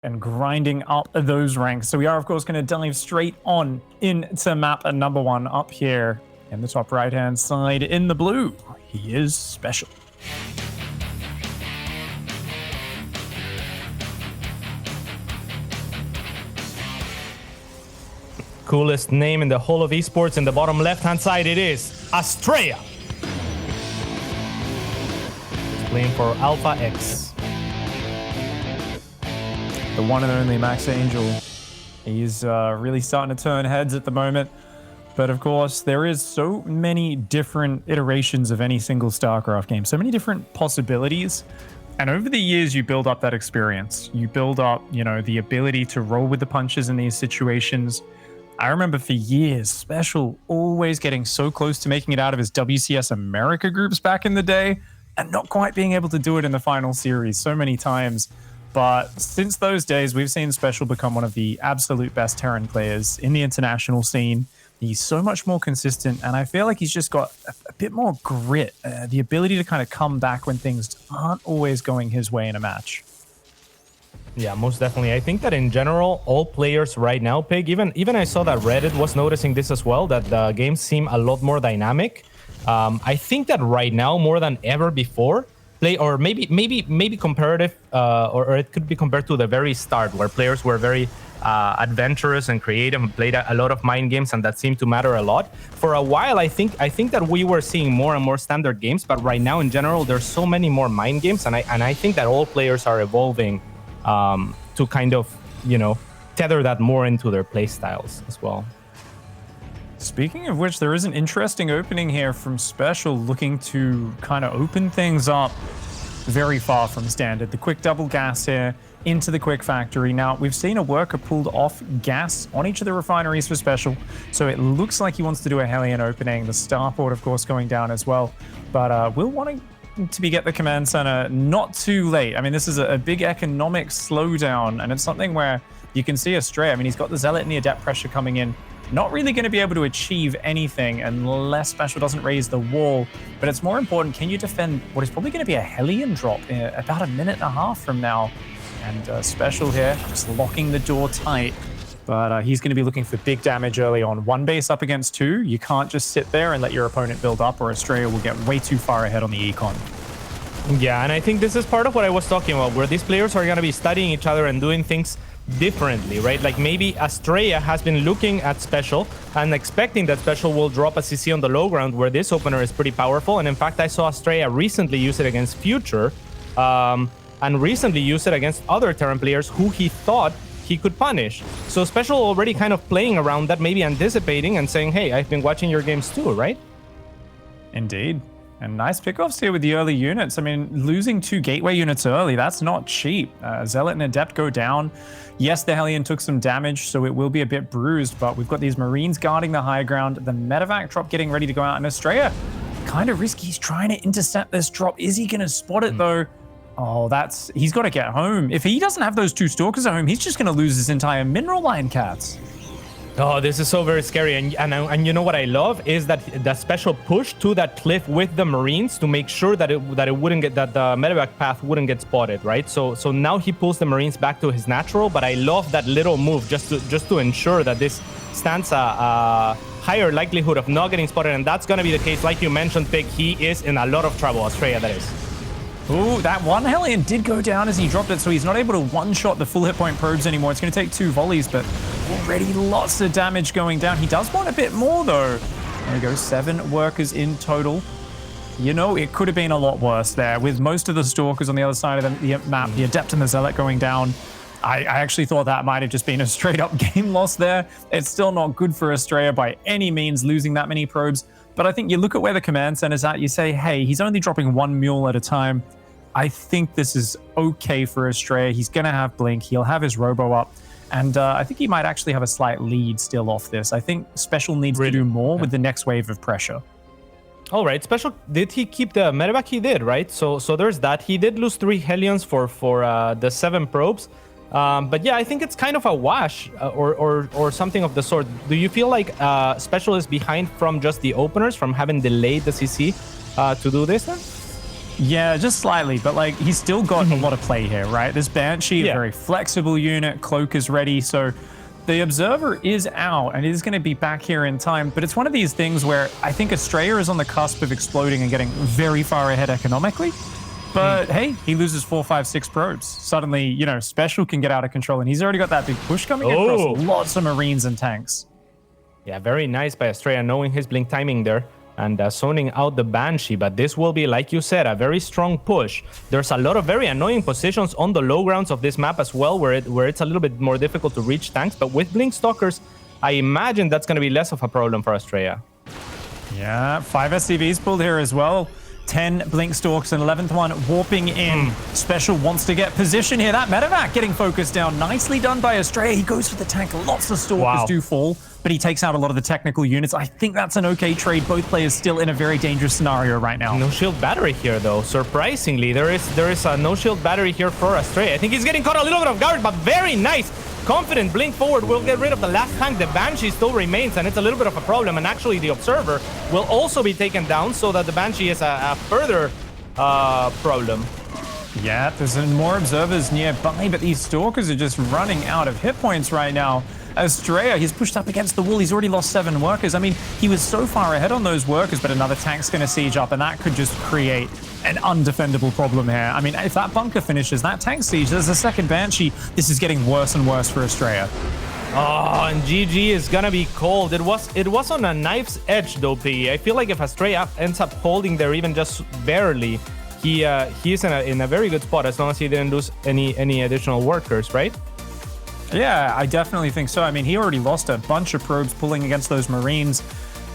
and grinding up those ranks. So we are, of course, going to dive straight on into map number 1 up here in the top right-hand side in the blue. He is SpeCial. Coolest name in the whole of esports. In the bottom left-hand side, it is Astrea. Playing for Alpha X. The one and only Max Angel. He's really starting to turn heads at the moment. But of course, there is so many different iterations of any single StarCraft game. So many different possibilities. And over the years, you build up that experience. You build up, the ability to roll with the punches in these situations. I remember for years, SpeCial always getting so close to making it out of his WCS America groups back in the day and not quite being able to do it in the final series so many times. But since those days, we've seen SpeCial become one of the absolute best Terran players in the international scene. He's so much more consistent, and I feel like he's just got a bit more grit, the ability to kind of come back when things aren't always going his way in a match. Yeah, most definitely. I think that in general, all players right now, Pig, even I saw that Reddit was noticing this as well, that the games seem a lot more dynamic. I think that right now, more than ever before, or maybe comparative, or it could be compared to the very start, where players were very adventurous and creative and played a lot of mind games, and that seemed to matter a lot. For a while, I think that we were seeing more and more standard games, but right now, in general, there's so many more mind games, and I think that all players are evolving to kind of, tether that more into their play styles as well. Speaking of which, there is an interesting opening here from SpeCial, looking to kind of open things up very far from standard. The quick double gas here into the quick factory. Now, we've seen a worker pulled off gas on each of the refineries for SpeCial, so it looks like he wants to do a Hellion opening. The starport, of course, going down as well. But we'll want to get the command center not too late. I mean, this is a big economic slowdown, and it's something where you can see Astrea. I mean, he's got the Zealot and the Adept pressure coming in. Not really going to be able to achieve anything unless SpeCial doesn't raise the wall. But it's more important, can you defend what is probably going to be a Hellion drop in about a minute and a half from now? And SpeCial here, just locking the door tight. But he's going to be looking for big damage early on. One base up against two. You can't just sit there and let your opponent build up, or Astrea will get way too far ahead on the econ. Yeah, and I think this is part of what I was talking about, where these players are going to be studying each other and doing things differently, right? Like maybe Astrea has been looking at SpeCial and expecting that SpeCial will drop a CC on the low ground, where this opener is pretty powerful. And in fact, I saw Astrea recently use it against Future, and recently use it against other Terran players who he thought he could punish. So SpeCial already kind of playing around that, maybe anticipating and saying, hey, I've been watching your games too, right? Indeed. And nice pickoffs here with the early units. I mean, losing 2 gateway units early, that's not cheap. Zealot and Adept go down. Yes, the Hellion took some damage, so it will be a bit bruised, but we've got these Marines guarding the high ground. The medevac drop getting ready to go out, and Astrea, kind of risky. He's trying to intercept this drop. Is he going to spot it, though? Oh, he's got to get home. If he doesn't have those 2 Stalkers at home, he's just going to lose his entire mineral line, Cats. Oh, this is so very scary. And you know what I love is that SpeCial push to that cliff with the Marines to make sure that it wouldn't get, that the medevac path wouldn't get spotted, right? So now he pulls the Marines back to his natural, but I love that little move just to ensure that this stands a higher likelihood of not getting spotted, and that's going to be the case. Like you mentioned, Pig, he is in a lot of trouble, Astrea, that is. Ooh, that one Hellion did go down as he dropped it, so he's not able to one-shot the full hit point probes anymore. It's going to take 2 volleys, but already lots of damage going down. He does want a bit more, though. There we go, 7 workers in total. It could have been a lot worse there, with most of the Stalkers on the other side of the map, the Adept and the Zealot going down. I actually thought that might have just been a straight-up game loss there. It's still not good for Astrea by any means, losing that many probes. But I think you look at where the command center's at, you say, hey, he's only dropping 1 mule at a time. I think this is okay for Astrea. He's going to have Blink. He'll have his Robo up. And I think he might actually have a slight lead still off this. I think SpeCial needs to do more with the next wave of pressure. All right, SpeCial, did he keep the medevac? He did, right? So there's that. He did lose 3 Hellions for the 7 probes. But yeah, I think it's kind of a wash or something of the sort. Do you feel like SpeCial is behind from just the openers, from having delayed the CC to do this then? Yeah, just slightly, but like he's still got a lot of play here, right? This Banshee, a very flexible unit, cloak is ready, so the Observer is out and is going to be back here in time, but it's one of these things where I think Astrea is on the cusp of exploding and getting very far ahead economically. But hey, he loses 4, 5, 6 probes. Suddenly, you know, Special can get out of control, and he's already got that big push coming across lots of Marines and tanks. Yeah, very nice by Astrea, knowing his blink timing there and zoning out the Banshee. But this will be, like you said, a very strong push. There's a lot of very annoying positions on the low grounds of this map as well, where it's a little bit more difficult to reach tanks. But with blink stalkers, I imagine that's going to be less of a problem for Astrea. Yeah, 5 SCVs pulled here as well. 10 blink stalks and 11th one warping in. Special wants to get position here. That medevac getting focused down. Nicely done by Astrea. He goes for the tank. Lots of stalkers do fall, but he takes out a lot of the technical units. I think that's an okay trade. Both players still in a very dangerous scenario right now. No shield battery here, though. Surprisingly, there is a no shield battery here for Astrea. I think he's getting caught a little bit off guard, but very nice. Confident blink forward will get rid of the last tank. The Banshee still remains, and it's a little bit of a problem. And actually, the Observer will also be taken down, so that the Banshee is a further problem. Yeah, there's more Observers nearby, but these Stalkers are just running out of hit points right now. Astrea, he's pushed up against the wall. He's already lost 7 workers. I mean, he was so far ahead on those workers, but another tank's going to siege up, and that could just create an undefendable problem here. I mean, if that bunker finishes, that tank siege, there's a second Banshee. This is getting worse and worse for Astrea. Oh, and GG is going to be cold. It was on a knife's edge, though, Piggy. I feel like if Astrea ends up holding there even just barely, he's in a very good spot as long as he didn't lose any additional workers, right? Yeah, I definitely think so. I mean, he already lost a bunch of probes pulling against those Marines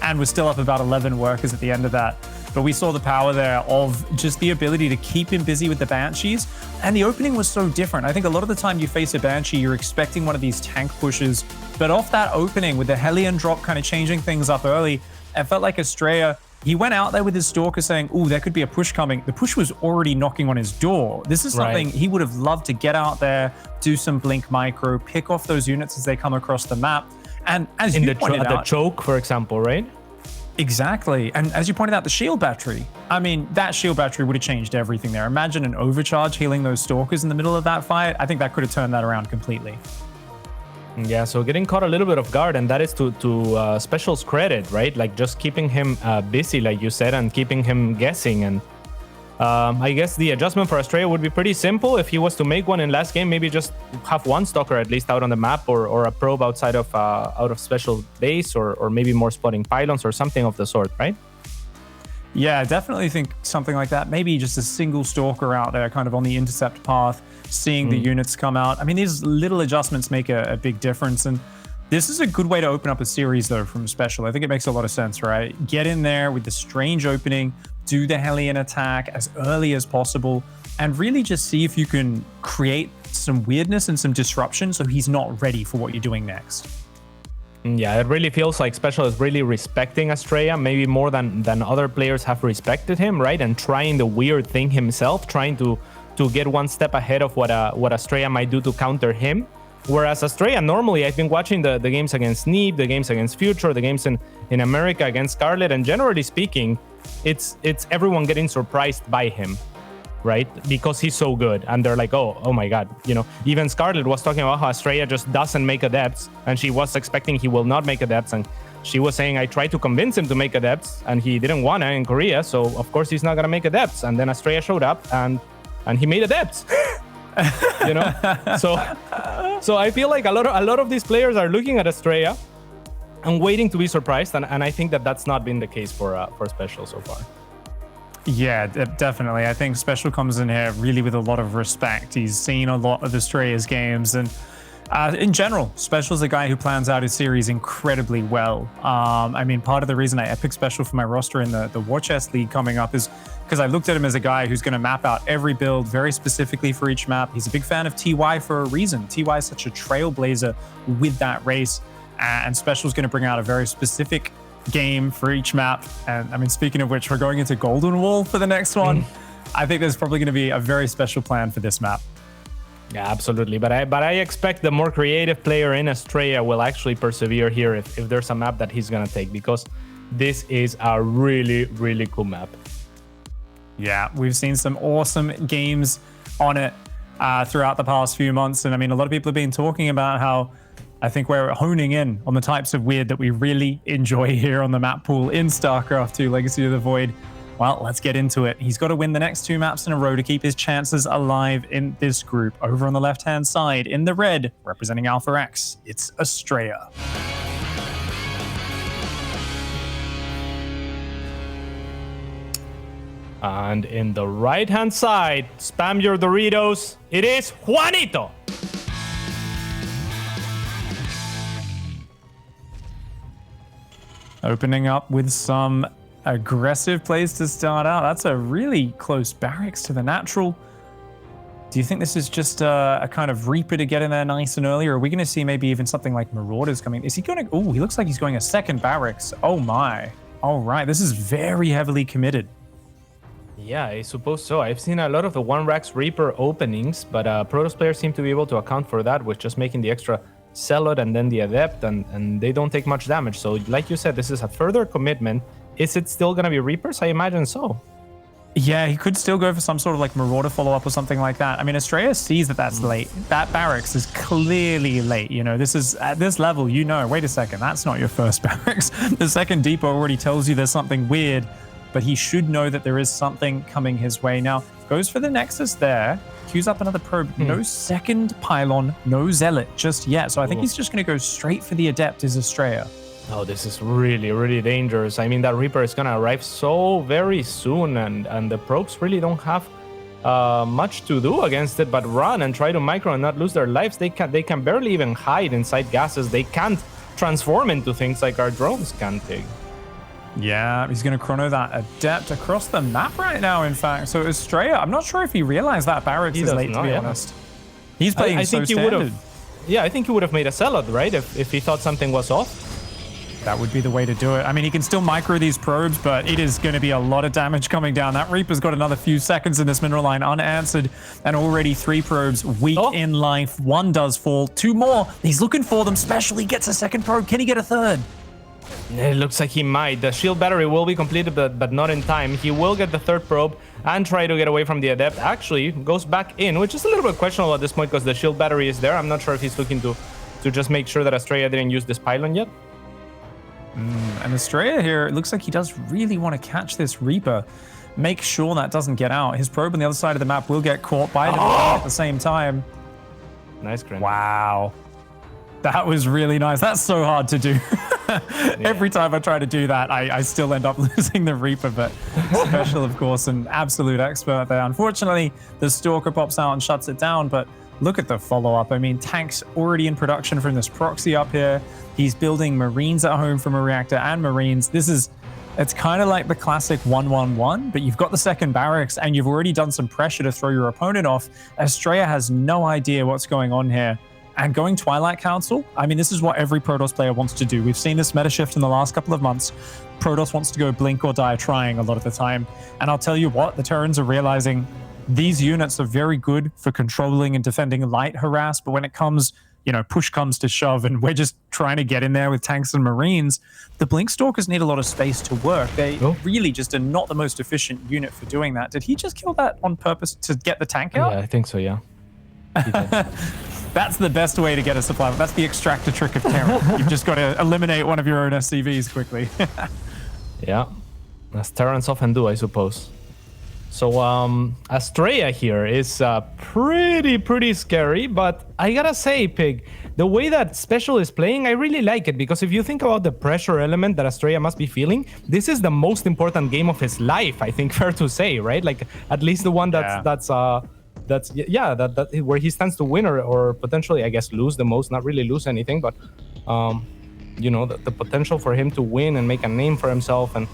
and was still up about 11 workers at the end of that. But we saw the power there of just the ability to keep him busy with the Banshees. And the opening was so different. I think a lot of the time you face a Banshee, you're expecting one of these tank pushes. But off that opening with the Hellion drop kind of changing things up early, it felt like Astrea, he went out there with his Stalker saying, "Ooh, there could be a push coming." The push was already knocking on his door. This is something he would have loved to get out there, do some blink micro, pick off those units as they come across the map. And as you pointed out, the choke, for example, right? Exactly. And as you pointed out, the shield battery. I mean, that shield battery would have changed everything there. Imagine an overcharge healing those Stalkers in the middle of that fight. I think that could have turned that around completely. Yeah, so getting caught a little bit off guard, and that is to Special's credit, right? Like just keeping him busy, like you said, and keeping him guessing. And I guess the adjustment for Astrea would be pretty simple. If he was to make one in last game, maybe just have one Stalker at least out on the map, or a probe outside of out of Special base, or maybe more spotting pylons or something of the sort, right? Yeah, I definitely think something like that. Maybe just a single Stalker out there kind of on the intercept path, seeing the units come out. I mean, these little adjustments make a big difference. And this is a good way to open up a series, though, from Special. I think it makes a lot of sense, right? Get in there with the strange opening, do the Hellion attack as early as possible, and really just see if you can create some weirdness and some disruption so he's not ready for what you're doing next. Yeah, it really feels like Special is really respecting Astrea, maybe more than other players have respected him, right? And trying the weird thing himself, trying to get one step ahead of what Astrea might do to counter him. Whereas Astrea, normally, I've been watching the games against Neeb, the games against Future, the games in America against Scarlet, and generally speaking, it's everyone getting surprised by him, right? Because he's so good, and they're like, oh my god, you know. Even Scarlet was talking about how Astrea just doesn't make adepts, and she was expecting he will not make adepts, and she was saying, I tried to convince him to make adepts, and he didn't wanna in Korea, so of course he's not gonna make adepts. And then Astrea showed up, and he made adepts. You know, so I feel like a lot of these players are looking at Astrea and waiting to be surprised, and I think that's not been the case for Special so far. Yeah, definitely. I think Special comes in here really with a lot of respect. He's seen a lot of Astrea's games, and in general, Special's a guy who plans out his series incredibly well. I mean, part of the reason I epic Special for my roster in the War Chest League coming up is because I looked at him as a guy who's going to map out every build very specifically for each map. He's a big fan of TY for a reason. TY is such a trailblazer with that race, and Special's going to bring out a very specific game for each map. And I mean, speaking of which, we're going into Golden Wall for the next one. I think there's probably going to be a very special plan for this map. Yeah, absolutely. But I expect the more creative player in Astrea will actually persevere here if there's a map that he's going to take, because this is a really, really cool map. Yeah, we've seen some awesome games on it throughout the past few months. And I mean, a lot of people have been talking about how I think we're honing in on the types of weird that we really enjoy here on the map pool in StarCraft 2 Legacy of the Void. Well, let's get into it. He's got to win the next 2 maps in a row to keep his chances alive in this group. Over on the left-hand side, in the red, representing Alpha X, it's Astrea. And in the right-hand side, spam your Doritos, it is Juanito. Opening up with some aggressive plays to start out. That's a really close barracks to the natural. Do you think this is just a kind of Reaper to get in there nice and early, or are we going to see maybe even something like Marauders coming? Is he going to... Oh, he looks like he's going a second barracks. Oh my. All right, this is very heavily committed. Yeah, I suppose so. I've seen a lot of the one racks Reaper openings, but Protoss players seem to be able to account for that with just making the extra Zealot and then the Adept, and they don't take much damage. So like you said, this is a further commitment. Is it still going to be Reapers? I imagine so. Yeah, he could still go for some sort of like Marauder follow-up or something like that. I mean, Astrea sees that that's late. That barracks is clearly late. You know, this is at this level, you know, wait a second, that's not your first barracks. The second depot already tells you there's something weird, but he should know that there is something coming his way. Now, goes for the Nexus there, queues up another probe. No second pylon, no Zealot just yet. So I think he's just going to go straight for the Adept as Astrea. Oh, this is really, really dangerous. I mean, that Reaper is going to arrive so very soon, and the probes really don't have much to do against it but run and try to micro and not lose their lives. They can barely even hide inside gases. They can't transform into things like our drones can take. Yeah, he's going to chrono that Adept across the map right now, in fact. So Astrea, I'm not sure if he realized that barracks is late, to be honest. He's playing I so think standard. I think he would have made a Zealot, right? If he thought something was off. That would be the way to do it. I mean, he can still micro these probes, but it is going to be a lot of damage coming down. That Reaper's got another few seconds in this mineral line unanswered, and already 3 probes weak in life. 1 does fall. 2 more. He's looking for them. Specially gets a second probe. Can he get a third? It looks like he might. The shield battery will be completed, but not in time. He will get the 3rd probe and try to get away from the Adept. Actually, goes back in, which is a little bit questionable at this point because the shield battery is there. I'm not sure if he's looking to just make sure that Astrea didn't use this pylon yet. And Astrea here, it looks like he does really want to catch this Reaper. Make sure that doesn't get out. His probe on the other side of the map will get caught by the at the same time. Nice, Grin. Wow. That was really nice. That's so hard to do. Every time I try to do that, I still end up losing the Reaper, but SpeCial, of course, an absolute expert there. Unfortunately, the Stalker pops out and shuts it down, but look at the follow-up. I mean, tanks already in production from this proxy up here. He's building Marines at home from a reactor and Marines. It's kind of like the classic 1-1-1, but you've got the second barracks and you've already done some pressure to throw your opponent off. Astrea has no idea what's going on here. And going Twilight Council, I mean, this is what every Protoss player wants to do. We've seen this meta shift in the last couple of months. Protoss wants to go blink or die trying a lot of the time. And I'll tell you what, the Terrans are realizing these units are very good for controlling and defending light harass, but when it comes, you know, push comes to shove and we're just trying to get in there with tanks and Marines, the Blink Stalkers need a lot of space to work. They really just are not the most efficient unit for doing that. Did he just kill that on purpose to get the tank out? Yeah, I think so, yeah. That's the best way to get a supply. That's the extractor trick of Terran. You've just got to eliminate one of your own SCVs quickly. Yeah, as Terrans often do, I suppose. So Astrea here is pretty scary, but I gotta say, Pig, the way that SpeCial is playing, I really like it, because if you think about the pressure element that Astrea must be feeling, this is the most important game of his life, I think, fair to say, right? Like, at least the one that's where he stands to win or potentially, I guess, lose the most. Not really lose anything, but you know, the potential for him to win and make a name for himself, and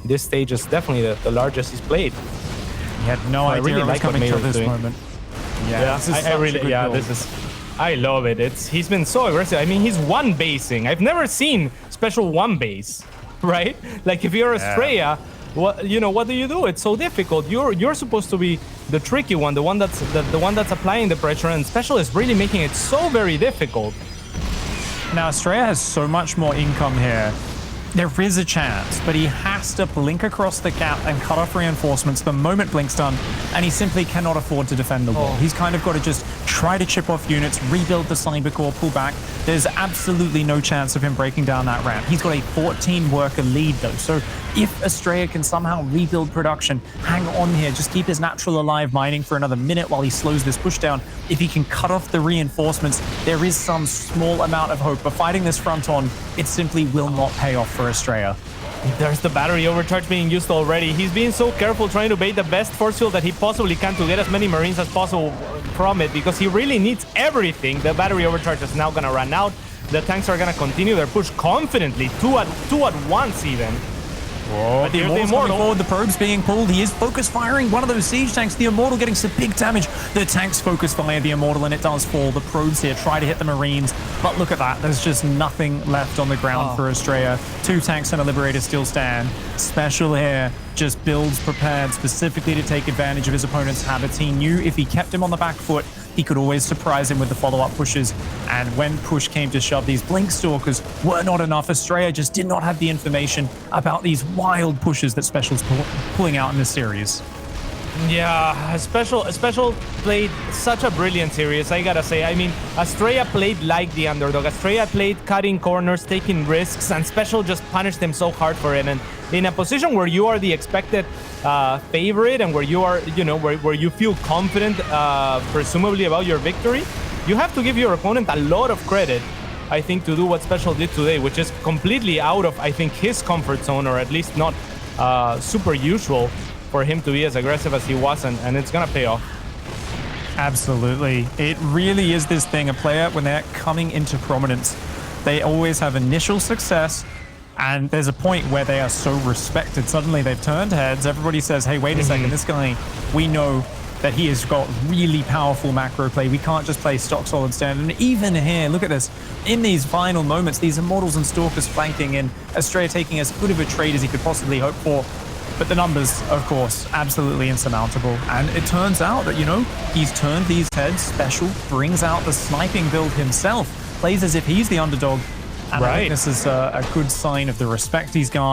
this stage is definitely the largest he's played. He had no idea really what was coming to this doing. moment. I love it. He's been so aggressive. I mean, he's one basing. I've never seen SpeCial one base, right? Like, if you're Astrea, what do you do? It's so difficult. You're supposed to be the tricky one, the one that's applying the pressure, and SpeCial is really making it so very difficult. Now, Astrea has so much more income here There is a chance, but he has to blink across the gap and cut off reinforcements the moment Blink's done, and he simply cannot afford to defend the wall. He's kind of got to just try to chip off units, rebuild the cyber core, pull back. There's absolutely no chance of him breaking down that ramp. He's got a 14-worker lead, though, so if Astrea can somehow rebuild production, hang on here, just keep his natural alive mining for another minute while he slows this push down, if he can cut off the reinforcements, there is some small amount of hope, but fighting this front on, it simply will not pay off for Astrea. There's the battery overcharge being used already. He's being so careful trying to bait the best force field that he possibly can to get as many Marines as possible from it, because he really needs everything. The battery overcharge is now gonna run out. The tanks are gonna continue their push confidently, two at once even. But the Immortal's coming forward, the probe's being pulled. He is focus firing one of those siege tanks. The Immortal getting some big damage. The tanks focus fire the Immortal, and it does fall. The probes here try to hit the Marines, but look at that. There's just nothing left on the ground for Astrea. 2 tanks and a Liberator still stand. SpeCial here just builds prepared specifically to take advantage of his opponent's habits. He knew if he kept him on the back foot, he could always surprise him with the follow-up pushes. And when push came to shove, these Blink Stalkers were not enough. Astrea just did not have the information about these wild pushes that SpeCial's pulling out in this series. Yeah, SpeCial played such a brilliant series, I gotta say. I mean, Astrea played like the underdog. Astrea played cutting corners, taking risks, and SpeCial just punished him so hard for it. And in a position where you are the expected favorite and where you are, where you feel confident, presumably about your victory, you have to give your opponent a lot of credit, I think, to do what SpeCial did today, which is completely out of, I think, his comfort zone, or at least not super usual for him to be as aggressive as he was, and it's gonna pay off. Absolutely. It really is this thing. A player, when they're coming into prominence, they always have initial success, and there's a point where they are so respected. Suddenly they've turned heads. Everybody says, hey, wait a second, this guy, we know that he has got really powerful macro play. We can't just play stock solid standard. And even here, look at this. In these final moments, these Immortals and Stalkers flanking in, Astrea taking as good of a trade as he could possibly hope for. But the numbers, of course, absolutely insurmountable. And it turns out that, he's turned these heads. SpeCial brings out the sniping build himself, plays as if he's the underdog. And I think this is a good sign of the respect he's garnered.